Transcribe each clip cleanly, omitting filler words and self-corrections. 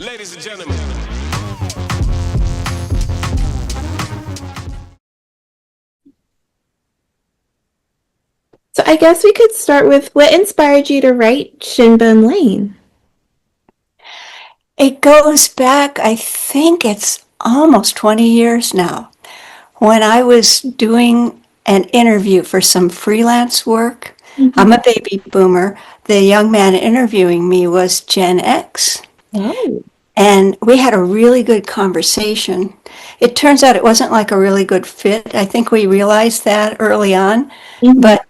Ladies and gentlemen. So I guess we could start with what inspired you to write Shinbone Lane? It goes back, I think it's almost 20 years now, when I was doing an interview for some freelance work. I'm a baby boomer. The young man interviewing me was Gen X. Oh. And we had a really good conversation. It turns out it wasn't like a really good fit. I think we realized that early on, Mhm. but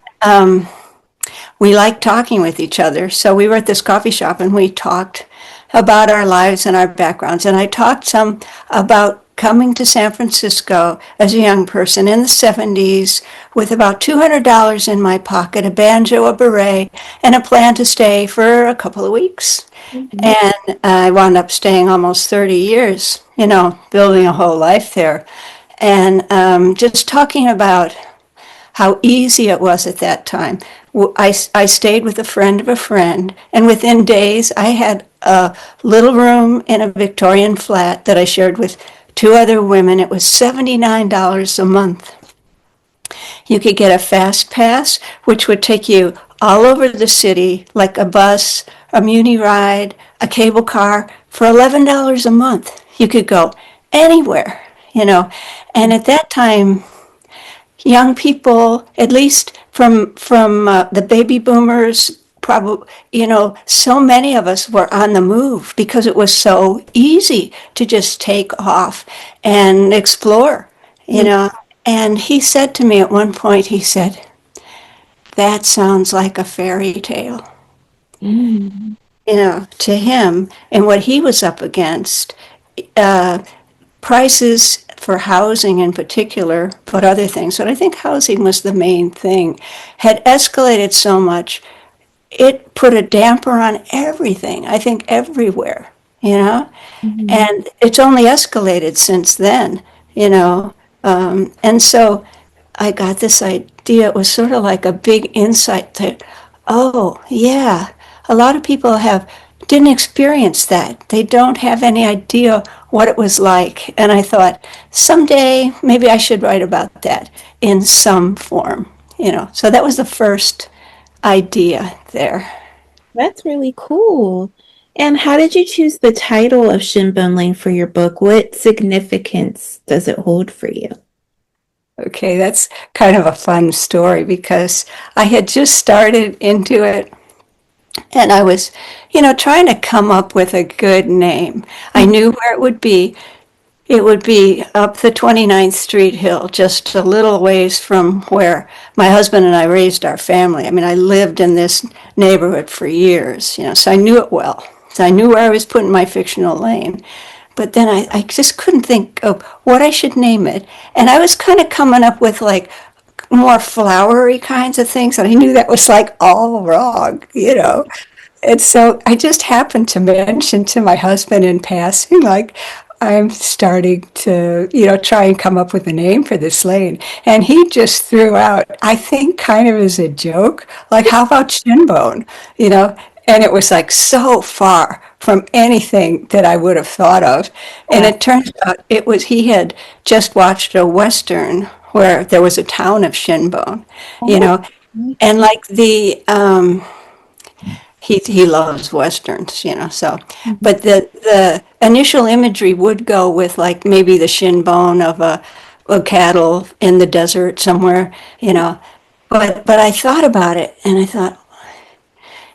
we liked talking with each other. So we were at this coffee shop and we talked about our lives and our backgrounds. And I talked some about coming to San Francisco as a young person in the 70s with about $200 in my pocket, a banjo, a beret, and a plan to stay for a couple of weeks. Mhm. And I wound up staying almost 30 years, building a whole life there. And just talking about how easy it was at that time. I stayed with a friend of a friend, and within days, I had a little room in a Victorian flat that I shared with two other women. It was $79 a month. You could get a fast pass, which would take you all over the city, like a bus, a muni ride, a cable car, for $11 a month. You could go anywhere. And at that time, young people, at least from the baby boomers, probably, so many of us were on the move because it was so easy to just take off and explore, you know. And he said to me at one point, he said, "That sounds like a fairy tale." Mhm. To him and what he was up against, uh, prices for housing in particular, but other things, but I think housing was the main thing, had escalated so much, it put a damper on everything, I think everywhere. Mhm. And it's only escalated since then, you know. And so I got this idea. It was sort of like a big insight that, oh, yeah, a lot of people didn't experience that. They don't have any idea what it was like. And I thought, someday maybe I should write about that in some form. So that was the first idea there. That's really cool. And how did you choose the title of Shinbone Lane for your book? What significance does it hold for you? Okay, that's kind of a fun story because I had just started into it and I was, trying to come up with a good name. I knew where it would be. It would be up the 29th Street Hill, just a little ways from where my husband and I raised our family. I mean, I lived in this neighborhood for years, so I knew it well. So I knew where I was putting my fictional lane. But then I just couldn't think of what I should name it. And I was kind of coming up with like more flowery kinds of things. And I knew that was like all wrong. And so I just happened to mention to my husband in passing, like, I'm starting to, try and come up with a name for this lane. And he just threw out, I think kind of as a joke, like, how about Shinbone? You know? And it was like so far from anything that I would have thought of. And Wow. it turns out he had just watched a Western where there was a town of Shinbone, you Oh, know, and like he loves westerns. So, but the initial imagery would go with like maybe the shin bone of a cattle in the desert somewhere. But I thought about it and I thought,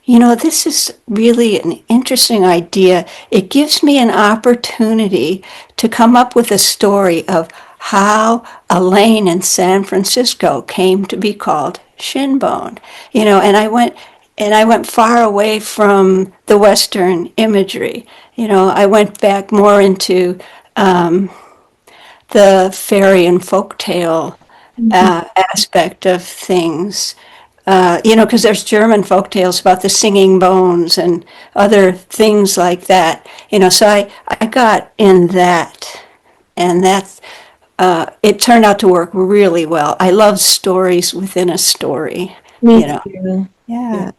this is really an interesting idea. It gives me an opportunity to come up with a story of how a lane in San Francisco came to be called Shinbone. And I went far away from the Western imagery. I went back more into the fairy and folktale Mhm. aspect of things. Because there's German folk tales about the singing bones and other things like that. So I got in that, and it turned out to work really well. I love stories within a story, Me you know. too. Yeah.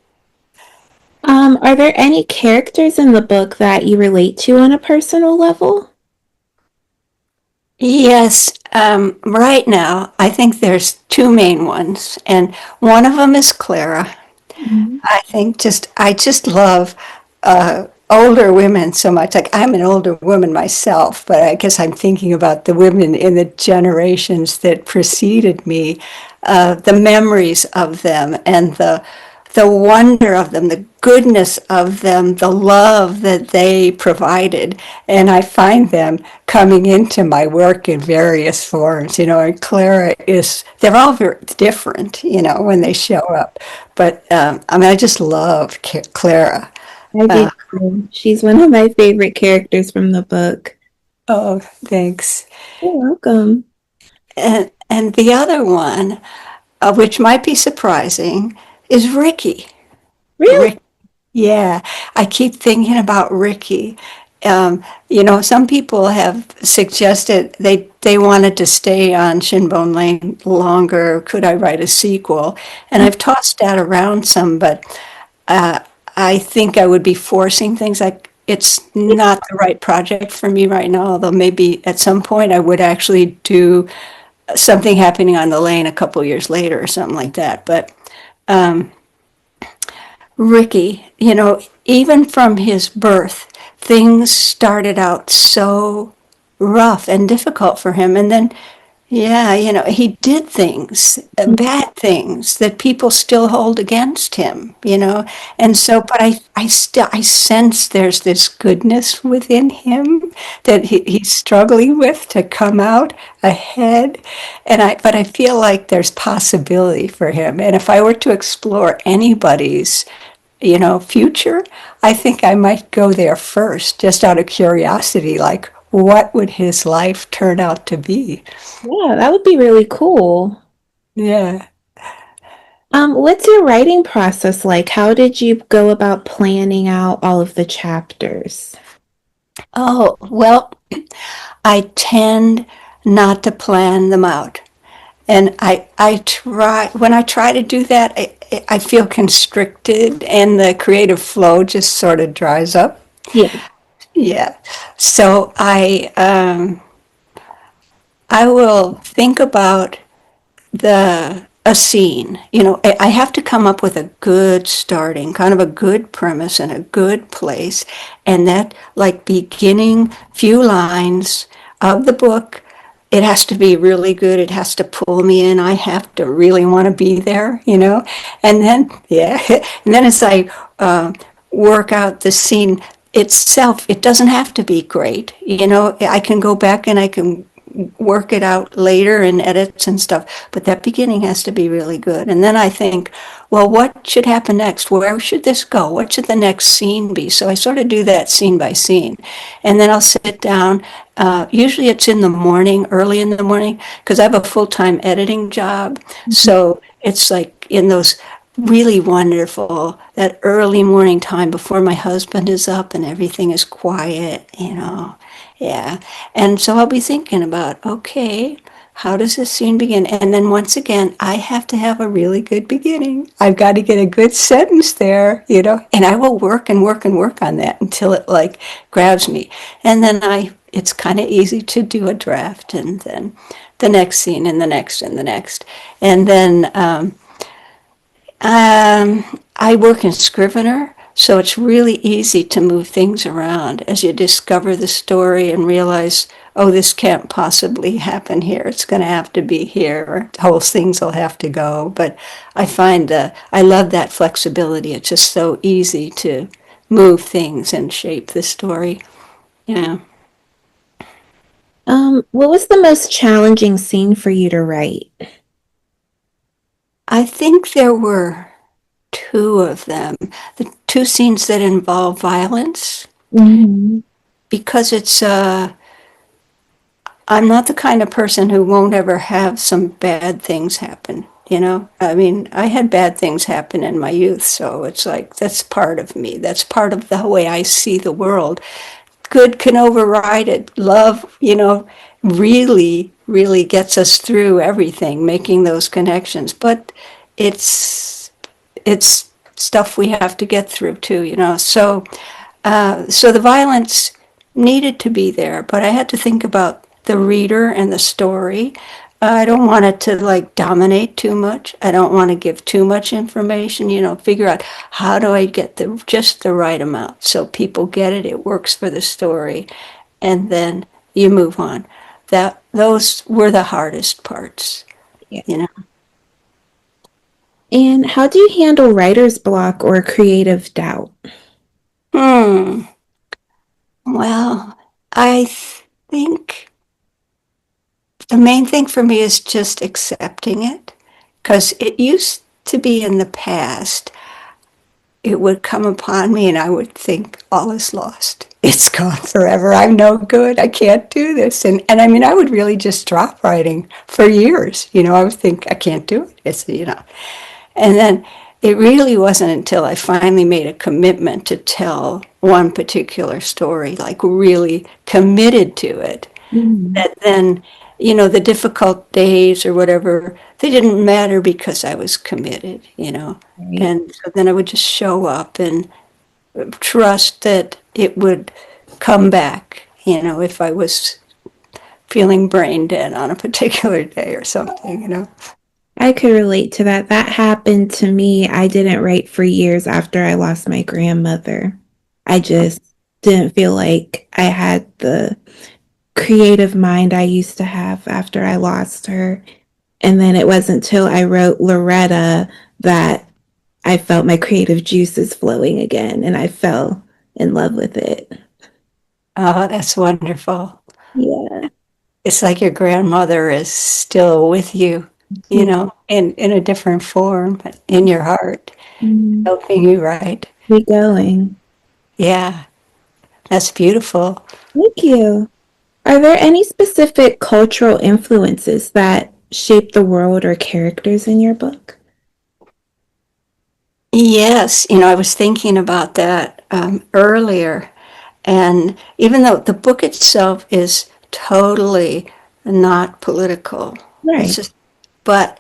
Yeah. Are there any characters in the book that you relate to on a personal level? Yes, right now I think there's two main ones, and one of them is Clara. Mhm. I just love older women so much. Like I'm an older woman myself, but I guess I'm thinking about the women in the generations that preceded me, the memories of them, and the wonder of them, the goodness of them, the love that they provided. And I find them coming into my work in various forms, and Clara they're all very different, when they show up. But I mean, I just love Clara. I do Uh, too. She's one of my favorite characters from the book. oh, thanks. You're welcome. And the other one, which might be surprising, is Ricky. Really? Rick, yeah, I keep thinking about Ricky. Some people have suggested they wanted to stay on Shinbone Lane longer. Could I write a sequel? And I've tossed that around some, but uh, I think I would be forcing things. Like it's not the right project for me right now. Although maybe at some point I would actually do something happening on the lane a couple years later or something like that. But Ricky, even from his birth, things started out so rough and difficult for him. And then, yeah, he did things, bad things that people still hold against him. And so, but I sense there's this goodness within him that he's struggling with to come out ahead. But I feel like there's possibility for him. And if I were to explore anybody's future, I think I might go there first, just out of curiosity, like what would his life turn out to be? Yeah, that would be really cool. Yeah. What's your writing process like? How did you go about planning out all of the chapters? Oh, well, I tend not to plan them out. And when I try to do that, I feel constricted and the creative flow just sort of dries up. Yeah. Yeah. So I will think about a scene. I have to come up with a good starting, kind of a good premise and a good place, and that like beginning few lines of the book. It has to be really good. It has to pull me in. I have to really want to be there. And then, yeah, and then as I work out the scene itself, it doesn't have to be great. I can go back and I can work it out later in edits and stuff, but that beginning has to be really good. And then I think, well, what should happen next? Where should this go? What should the next scene be? So I sort of do that scene by scene. And then I'll sit down. Usually it's in the morning, early in the morning, because I have a full-time editing job. So it's like in those really wonderful, that early morning time before my husband is up and everything is quiet. Yeah. And so I'll be thinking about, okay, how does this scene begin? And then once again, I have to have a really good beginning. I've got to get a good sentence there, and I will work and work and work on that until it like grabs me. And then it's kind of easy to do a draft and then the next scene and the next and the next. And then I work in Scrivener, so it's really easy to move things around as you discover the story and realize, oh, this can't possibly happen here. It's going to have to be here, or whole things will have to go. But I find I love that flexibility. It's just so easy to move things and shape the story. Yeah. What was the most challenging scene for you to write? I think there were two of them. The two scenes that involve violence, Mhm. because I'm not the kind of person who won't ever have some bad things happen. I mean, I had bad things happen in my youth, so it's like that's part of me. That's part of the way I see the world. Good can override it. Love, really, really gets us through everything, making those connections. But it's stuff we have to get through too, you know. So the violence needed to be there, but I had to think about the reader and the story. I don't want it to like dominate too much. I don't want to give too much information, you know, figure out how do I get just the right amount so people get it, it works for the story, and then you move on. Those were the hardest parts, Yeah. you know. And how do you handle writer's block or creative doubt? Hmm. Well, I think the main thing for me is just accepting it because it used to be in the past. It would come upon me and I would think all is lost. It's gone forever. I'm no good. I can't do this. And I mean, I would really just drop writing for years. You know, I would think I can't do it. It's, you know, and then it really wasn't until I finally made a commitment to tell one particular story, like really committed to it, Mm, that then, you know, the difficult days or whatever, they didn't matter because I was committed, you know. right. And so then I would just show up and trust that it would come back, you know, if I was feeling brain dead on a particular day or something, you know. I could relate to that. That happened to me. I didn't write for years after I lost my grandmother. I just didn't feel like I had the creative mind I used to have after I lost her. And then it wasn't until I wrote Loretta that I felt my creative juices flowing again and I fell in love with it. Oh, that's wonderful. Yeah. It's like your grandmother is still with you, you Yeah. know, in a different form, but in your heart, Mm, helping you write. keep going. Yeah, that's beautiful. Thank you. Are there any specific cultural influences that shape the world or characters in your book? Yes, you know, I was thinking about that earlier. And even though the book itself is totally not political, it's Right. just, but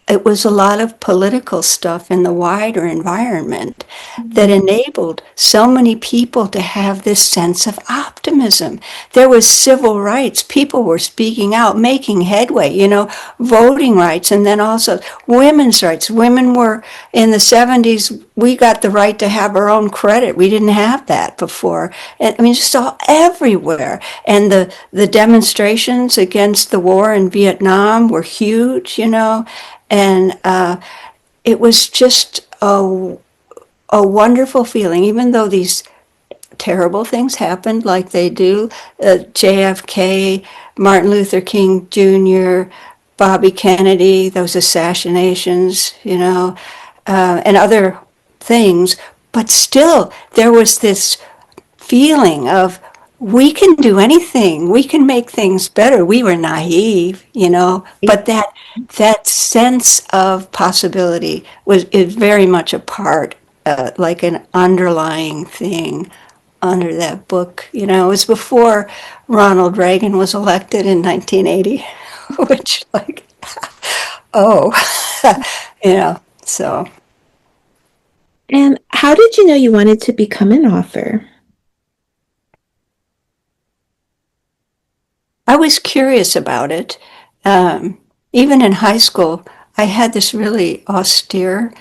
it was a lot of political stuff in the wider environment that Mhm. enabled so many people to have this sense of optimism. There was civil rights. People were speaking out, making headway, you know, voting rights, and then also women's rights. Women were in the 70s, we got the right to have our own credit. We didn't have that before. And, I mean, just all everywhere. And the demonstrations against the war in Vietnam were huge, you know. And it was just a wonderful feeling, even though these terrible things happened like they do. JFK, Martin Luther King Jr., Bobby Kennedy, those assassinations, you know, and other things. But still, there was this feeling of we can do anything, we can make things better. We were naive, you know, but that sense of possibility is very much a part, like an underlying thing under that book. You know, it was before Ronald Reagan was elected in 1980, which like, oh, you know, so. And how did you know you wanted to become an author? I was curious about it. Even in high school, I had this really austere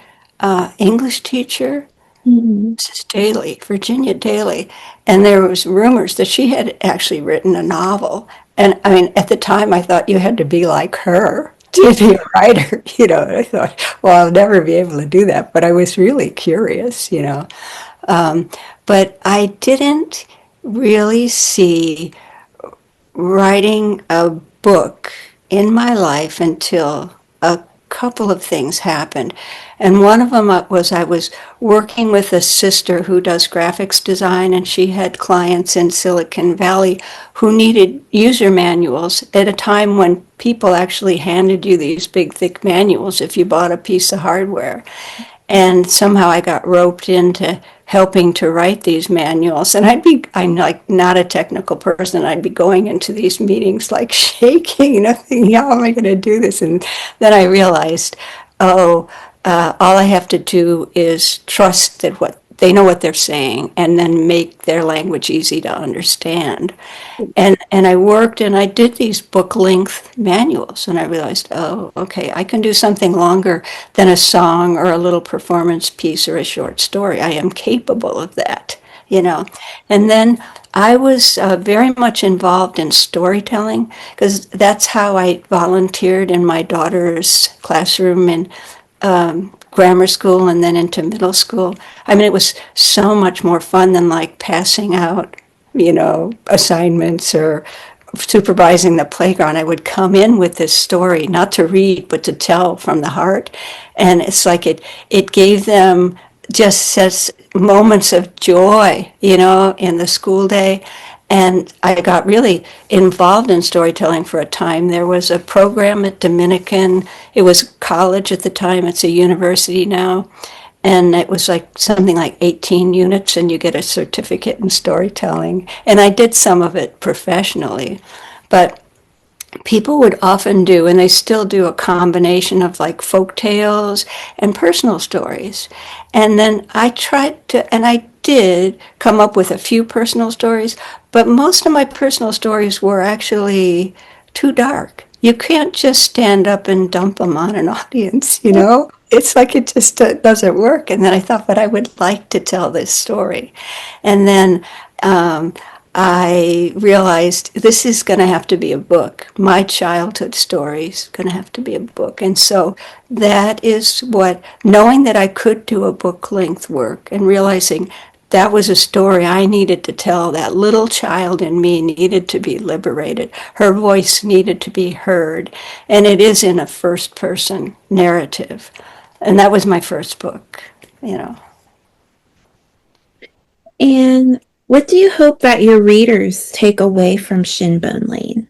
English teacher, Mhm. Mrs. Daly, Virginia Daly, and there was rumors that she had actually written a novel. And I mean, at the time, I thought you had to be like her to be a writer. You know, and I thought, well, I'll never be able to do that. But I was really curious, you know. Um, but I didn't really see writing a book in my life until a couple of things happened. And one of them was I was working with a sister who does graphics design, and she had clients in Silicon Valley who needed user manuals at a time when people actually handed you these big, thick manuals if you bought a piece of hardware. And somehow I got roped into helping to write these manuals. And I'm like not a technical person. I'd be going into these meetings like shaking, you know, thinking, how am I going to do this? And then I realized, oh, all I have to do is trust that what they know what they're saying, and then make their language easy to understand. And I worked and I did these book length manuals, and I realized, oh, okay, I can do something longer than a song or a little performance piece or a short story. I am capable of that, you know. And then I was very much involved in storytelling, because that's how I volunteered in my daughter's classroom in grammar school and then into middle school. I mean, it was so much more fun than like passing out, assignments or supervising the playground. I would come in with this story, not to read, but to tell from the heart. And it's like it gave them just such moments of joy, in the school day. And I got really involved in storytelling for a time. There was a program at Dominican. It was college at the time. It's a university now. And it was like something like 18 units, and you get a certificate in storytelling. And I did some of it professionally. But people would often do, and they still do, a combination of like folk tales and personal stories. And then I tried to, and I did come up with a few personal stories, but most of my personal stories were actually too dark. You can't just stand up and dump them on an audience, you know? It's like it just doesn't work. And then I thought, but I would like to tell this story. And then I realized this is going to have to be a book. My childhood story is going to have to be a book. And so that is what, knowing that I could do a book length work and realizing that was a story I needed to tell. That little child in me needed to be liberated. Her voice needed to be heard. And it is in a first person narrative. And that was my first book. And what do you hope that your readers take away from Shinbone Lane?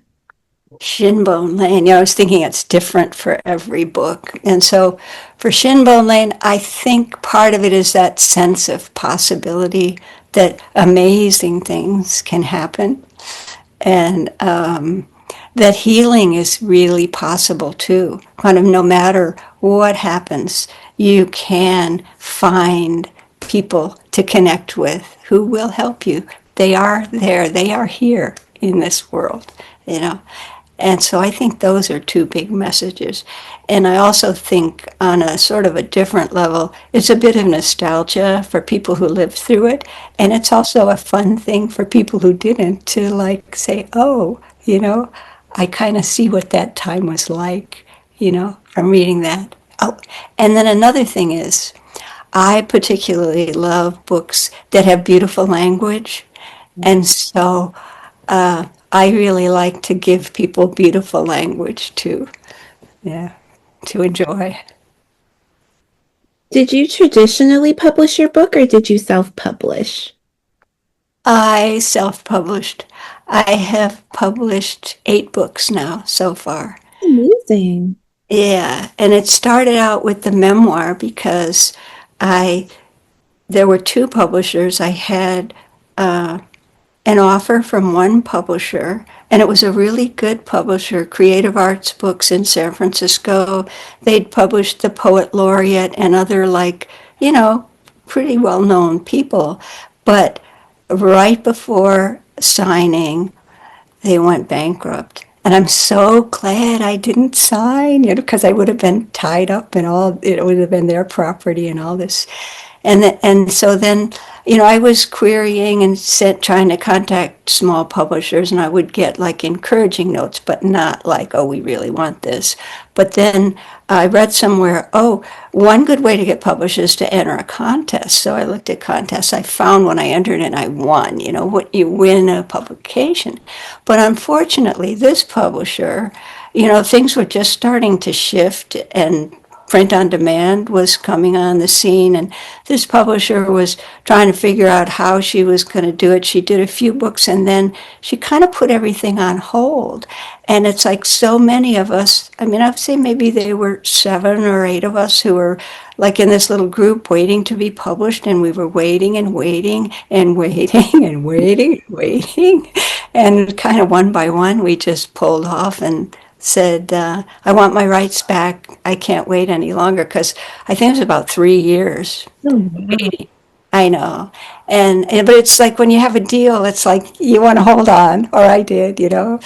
Shinbone Lane, I was thinking it's different for every book. And so for Shinbone Lane, I think part of it is that sense of possibility, that amazing things can happen. And that healing is really possible too. Kind of no matter what happens, you can find people to connect with who will help you. They are there, they are here in this world. And so I think those are two big messages. And I also think on a sort of a different level, it's a bit of nostalgia for people who lived through it. And it's also a fun thing for people who didn't, to like say, oh, I kind of see what that time was like, from reading that. Oh, and then another thing is, I particularly love books that have beautiful language. And so I really like to give people beautiful language to enjoy. Did you traditionally publish your book or did you self-publish? I self-published. I have published 8 books now so far. Amazing. Yeah, and it started out with the memoir because there were 2 publishers. I had an offer from one publisher, and it was a really good publisher, Creative Arts Books in San Francisco. They'd published the Poet Laureate and other pretty well-known people. But right before signing, they went bankrupt. And I'm so glad I didn't sign, because I would have been tied up and all, it would have been their property and all this. And so then, I was querying and trying to contact small publishers, and I would get like encouraging notes, but not like, oh, we really want this. But then I read somewhere, oh, one good way to get published is to enter a contest. So I looked at contests. I found one, I entered and I won, what you win a publication. But unfortunately, this publisher, things were just starting to shift, and print on demand was coming on the scene, and this publisher was trying to figure out how she was going to do it. She did a few books and then she kind of put everything on hold. And it's like so many of us, I'd say maybe there were 7 or 8 of us who were like in this little group waiting to be published, and we were waiting and waiting and waiting and waiting and waiting. And kind of one by one, we just pulled off, and said, I want my rights back. I can't wait any longer because I think it was about 3 years Oh, wow. waiting. I know. But it's like when you have a deal, it's like you want to hold on, or I did, you know.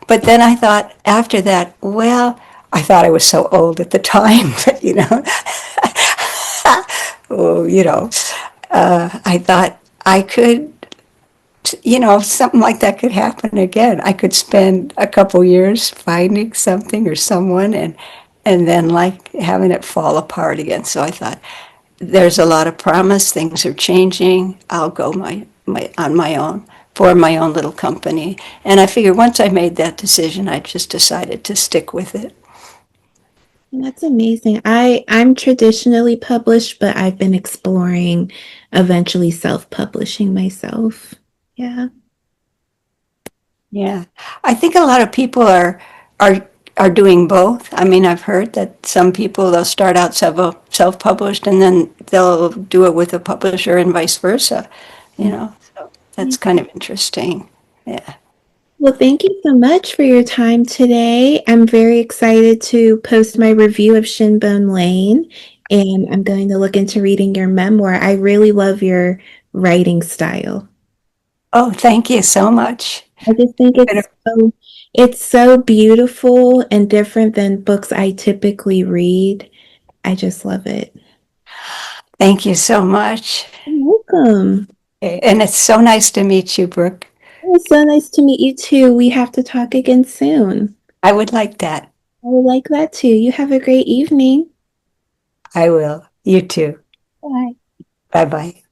But then I thought after that, well, I thought I was so old at the time, but oh, I thought I could, something like that could happen again. I could spend a couple years finding something or someone and then like having it fall apart again. So I thought there's a lot of promise, things are changing. I'll go my on my own, form my own little company. And I figured once I made that decision, I just decided to stick with it. That's amazing. I'm traditionally published, but I've been exploring eventually self-publishing myself. Yeah. Yeah. I think a lot of people are are doing both. I mean, I've heard that some people they'll start out self-published and then they'll do it with a publisher and vice versa, you know. So that's kind of interesting. Yeah. Well, thank you so much for your time today. I'm very excited to post my review of Shinbone Lane, and I'm going to look into reading your memoir. I really love your writing style. Oh, thank you so much. I just think it's so beautiful and different than books I typically read. I just love it. Thank you so much. You're welcome. Okay, and it's so nice to meet you, Brooke. It was so nice to meet you too. We have to talk again soon. I would like that. I would like that too. You have a great evening. I will. You too. Bye. Bye bye.